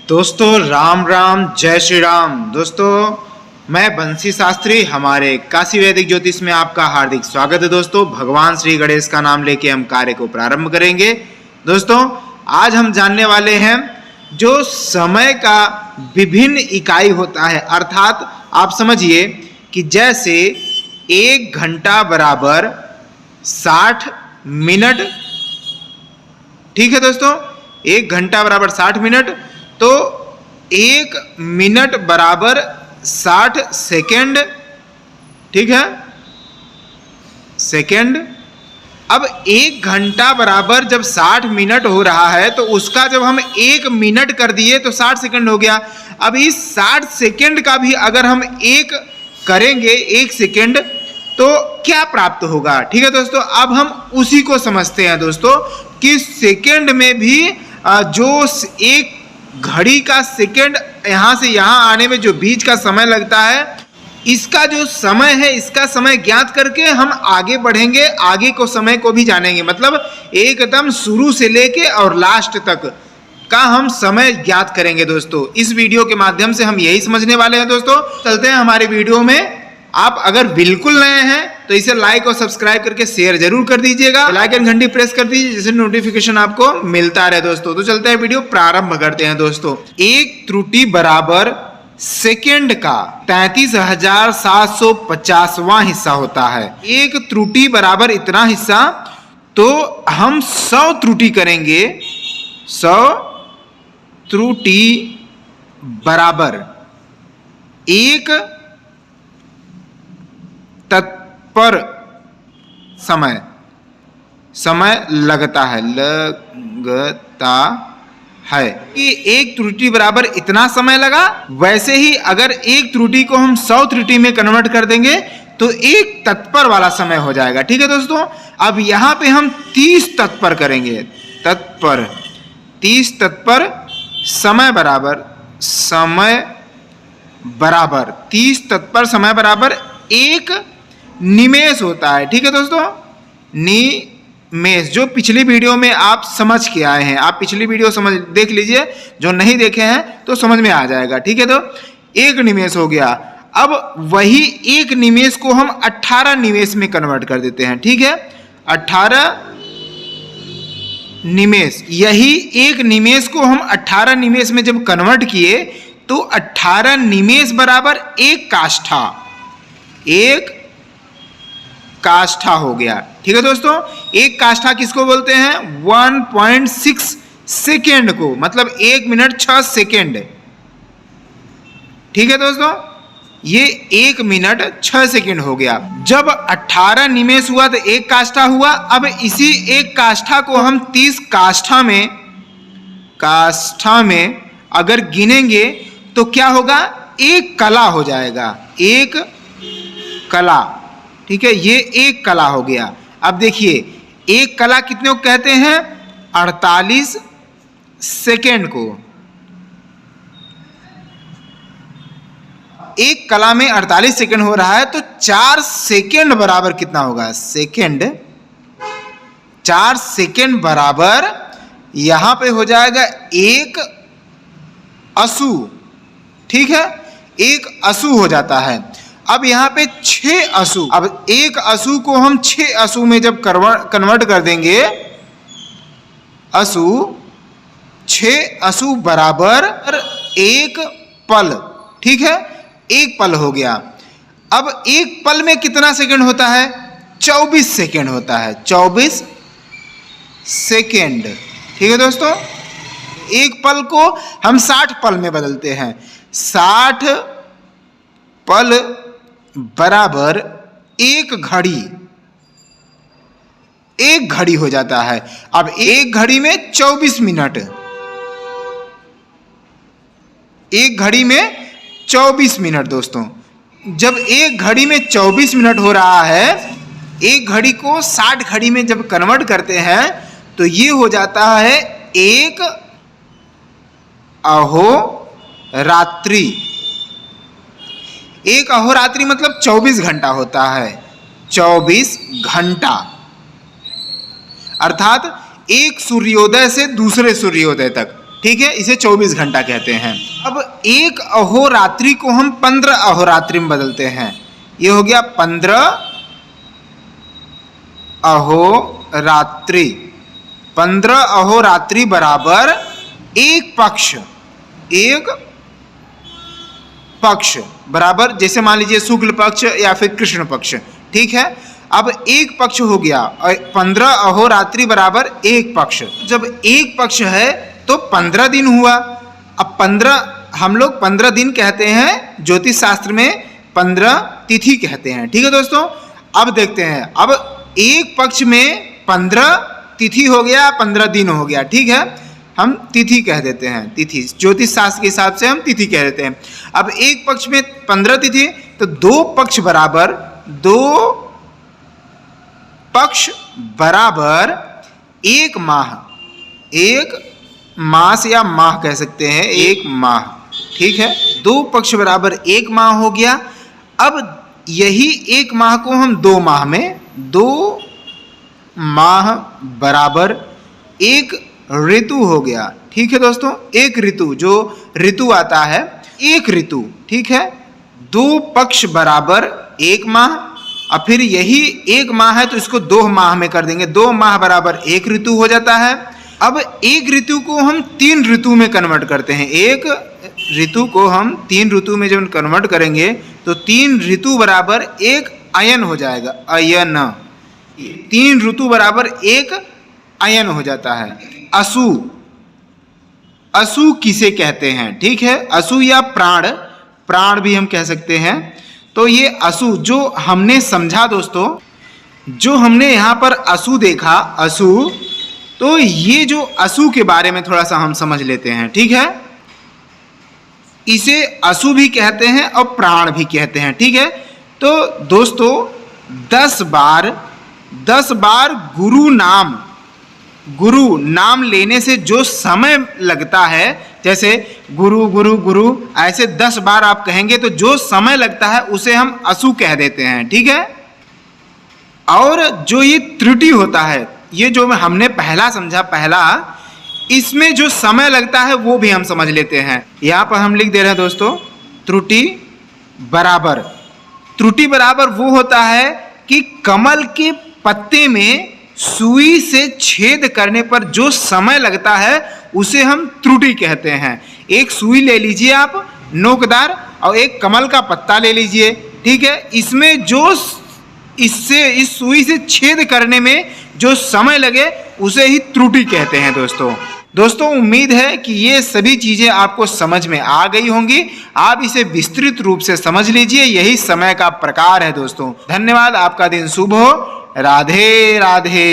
दोस्तों राम राम, जय श्री राम। दोस्तों मैं बंसी शास्त्री, हमारे काशी वैदिक ज्योतिष में आपका हार्दिक स्वागत है। दोस्तों भगवान श्री गणेश का नाम लेके हम कार्य को प्रारंभ करेंगे। दोस्तों आज हम जानने वाले हैं जो समय का विभिन्न इकाई होता है, अर्थात आप समझिए कि जैसे 1 घंटा बराबर 60 मिनट, ठीक है दोस्तों, 1 घंटा बराबर 60 मिनट, तो 1 मिनट बराबर 60 सेकेंड, ठीक है, सेकेंड। अब 1 घंटा बराबर जब 60 मिनट हो रहा है तो उसका जब हम 1 मिनट कर दिए तो 60 सेकेंड हो गया। अब इस 60 सेकेंड का भी अगर हम 1 करेंगे 1 सेकेंड तो क्या प्राप्त होगा, ठीक है दोस्तों। अब हम उसी को समझते हैं दोस्तों कि सेकेंड में भी जो एक घड़ी का सेकेंड यहाँ से यहाँ आने में जो बीच का समय लगता है, इसका जो समय है, इसका समय ज्ञात करके हम आगे बढ़ेंगे, आगे को समय को भी जानेंगे। मतलब एकदम शुरू से लेके और लास्ट तक का हम समय ज्ञात करेंगे दोस्तों। इस वीडियो के माध्यम से हम यही समझने वाले हैं दोस्तों। चलते हैं हमारे वीडियो में। आप अगर बिल्कुल नए हैं तो इसे लाइक और सब्सक्राइब करके शेयर जरूर कर दीजिएगा, बेल आइकन घंटी प्रेस कर दीजिए जिससे नोटिफिकेशन आपको मिलता रहे दोस्तों। तो चलते हैं वीडियो प्रारंभ करते हैं दोस्तों। एक त्रुटि बराबर सेकेंड का 33,750वां हिस्सा होता है। एक त्रुटि बराबर इतना हिस्सा, तो हम 100 त्रुटि करेंगे। 100 त्रुटि बराबर 1 तत्पर समय लगता है कि एक त्रुटि बराबर इतना समय लगा। वैसे ही अगर एक त्रुटि को हम 100 त्रुटि में कन्वर्ट कर देंगे तो 1 तत्पर वाला समय हो जाएगा, ठीक है दोस्तों। अब यहां पे हम 30 तत्पर करेंगे। तत्पर 30 तत्पर समय बराबर 30 तत्पर समय बराबर 1 निमेष होता है, ठीक है दोस्तों। निमेष जो पिछली वीडियो में आप समझ के आए हैं, आप पिछली वीडियो देख लीजिए, जो नहीं देखे हैं तो समझ में आ जाएगा, ठीक है। तो 1 निमेष हो गया। अब वही 1 निमेष को हम 18 निमेष में कन्वर्ट कर देते हैं, ठीक है। 18 निमेष, यही 1 निमेष को हम 18 निमेष में जब कन्वर्ट किए तो 18 निमेष बराबर 1 काष्ठा, 1 काष्ठा हो गया, ठीक है दोस्तों। 1 काष्ठा किसको बोलते हैं? 1.6 सेकेंड को, मतलब 1 मिनट 6 सेकेंड, ठीक है दोस्तों। ये 1 मिनट 6 सेकेंड हो गया। जब 18 निमेष हुआ तो 1 काष्ठा हुआ। अब इसी 1 काष्ठा को हम 30 काष्ठा में अगर गिनेंगे तो क्या होगा? 1 कला हो जाएगा, 1 कला, ठीक है। ये 1 कला हो गया। अब देखिए 1 कला कितने को कहते हैं? 48 सेकेंड को। 1 कला में 48 सेकेंड हो रहा है तो 4 सेकेंड बराबर कितना होगा? सेकेंड 4 सेकेंड बराबर यहां पे हो जाएगा 1 असु, ठीक है। 1 असु हो जाता है। अब यहाँ पे 6 असु, अब 1 असु को हम 6 असु में जब कन्वर्ट कर देंगे, असु 6 असु बराबर 1 पल, ठीक है। 1 पल हो गया। अब 1 पल में कितना सेकंड होता है? 24 सेकंड होता है, 24 सेकंड, ठीक है दोस्तों। 1 पल को हम 60 पल में बदलते हैं। 60 पल बराबर 1 घड़ी, 1 घड़ी हो जाता है। अब 1 घड़ी में 24 मिनट, 1 घड़ी में 24 मिनट दोस्तों। जब 1 घड़ी में 24 मिनट हो रहा है, 1 घड़ी को 60 घड़ी में जब कन्वर्ट करते हैं तो ये हो जाता है 1 अहोरात्रि। 1 अहोरात्रि मतलब 24 घंटा होता है, 24 घंटा। अर्थात एक सूर्योदय से दूसरे सूर्योदय तक, ठीक है, इसे 24 घंटा कहते हैं। अब एक अहोरात्रि को हम 15 अहोरात्रि में बदलते हैं। ये हो गया 15 अहोरात्रि। 15 अहोरात्रि बराबर एक पक्ष बराबर, जैसे मान लीजिए शुक्ल पक्ष या फिर कृष्ण पक्ष। ठीक है, अब एक पक्ष हो गया और 15 अहोरात्रि बराबर एक पक्ष। जब एक पक्ष है तो 15 दिन हुआ। अब 15 हम लोग 15 दिन कहते हैं, ज्योतिष शास्त्र में 15 तिथि कहते हैं। ठीक है दोस्तों, अब देखते हैं, अब एक पक्ष में 15 तिथि हो गया, 15 दिन हो गया। ठीक है, हम तिथि कह देते हैं, तिथि ज्योतिष शास्त्र के हिसाब से हम तिथि कह देते हैं। अब एक पक्ष में 15 तिथि तो दो पक्ष बराबर एक माह, एक मास या माह कह सकते हैं, एक माह। ठीक है, दो पक्ष बराबर एक माह हो गया। अब यही एक माह को हम 2 माह में, 2 माह बराबर एक ऋतु हो गया। ठीक है दोस्तों, एक ऋतु, जो ऋतु आता है एक ऋतु। ठीक है, 2 पक्ष बराबर एक माह, और फिर यही एक माह है तो इसको 2 माह में कर देंगे, 2 माह बराबर एक ऋतु हो जाता है। अब एक ऋतु को हम 3 ऋतु में कन्वर्ट करते हैं। एक ऋतु को हम 3 ऋतु में जब कन्वर्ट करेंगे तो 3 ऋतु बराबर एक अयन हो जाएगा, अयन। 3 ऋतु बराबर एक अयन हो जाता है। असु, असु किसे कहते हैं? ठीक है, असु या प्राण भी हम कह सकते हैं। तो ये असु जो हमने समझा दोस्तों, जो हमने यहाँ पर असु देखा, असु, तो ये जो असु के बारे में थोड़ा सा हम समझ लेते हैं। ठीक है, इसे असु भी कहते हैं और प्राण भी कहते हैं। ठीक है, तो दोस्तों 10 बार गुरु नाम लेने से जो समय लगता है, जैसे गुरु गुरु गुरु ऐसे 10 बार आप कहेंगे तो जो समय लगता है उसे हम असु कह देते हैं। ठीक है, और जो ये त्रुटि होता है, ये जो हमने पहला समझा, इसमें जो समय लगता है वो भी हम समझ लेते हैं। यहाँ पर हम लिख दे रहे हैं दोस्तों, त्रुटि बराबर वो होता है कि कमल के पत्ते में सुई से छेद करने पर जो समय लगता है उसे हम त्रुटि कहते हैं। एक सुई ले लीजिए आप नोकदार, और एक कमल का पत्ता ले लीजिए। ठीक है, इसमें जो इस सुई से छेद करने में जो समय लगे उसे ही त्रुटि कहते हैं दोस्तों उम्मीद है कि ये सभी चीजें आपको समझ में आ गई होंगी। आप इसे विस्तृत रूप से समझ लीजिए, यही समय का प्रकार है दोस्तों। धन्यवाद, आपका दिन शुभ हो। राधे राधे।